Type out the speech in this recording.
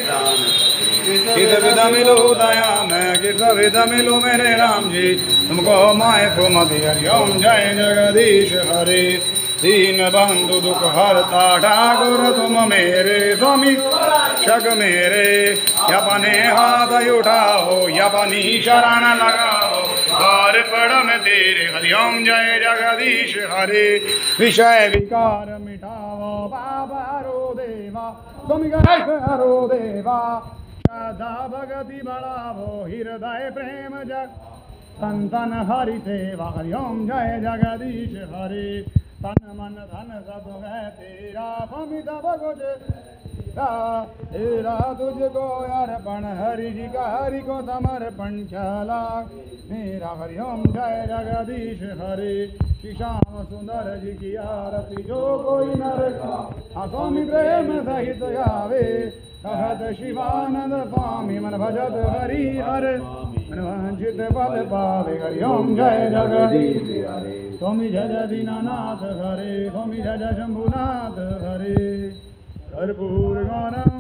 किस विध मिलो दया मैं किस विध मिलो मेरे राम जी तुमको माए सुमति हरि ओम जय जगदीश हरे दीन बंधु दुख हरता ठाकुर तुम मेरे स्वामी शक मेरे अपने हाथ उठाओ अपनी शरण लगाओ द्वार पड़ में तेरे हरि ओम जय जगदीश हरे विषय विकार मिटाओ बाबा हरो देवा स्वामी गणेश हरो देवा श्रद्धा भगति बढ़ावो हृदय प्रेम जग संतन हरि सेवा हरि ओम जय जगदीश हरे तन मन धन सब है तेरा स्वामी सब कुछ तेरा तुझको अर्पण हरि जी का हरि को समर्पण चला मेरा हरि ओम जय जगदीश हरे श्याम सुंदर जी की आरती जो कोई नर स्वामी प्रेम सहित गावे कहत शिवानंद स्वामी मन भजत हरि हर मन वांछित फल पावे हरि ओम जय जगदीश हरे स्वामी जय जय दीनानाथ हरे स्वामी जय जय शंभुनाथ हरे कर्पूर गौरम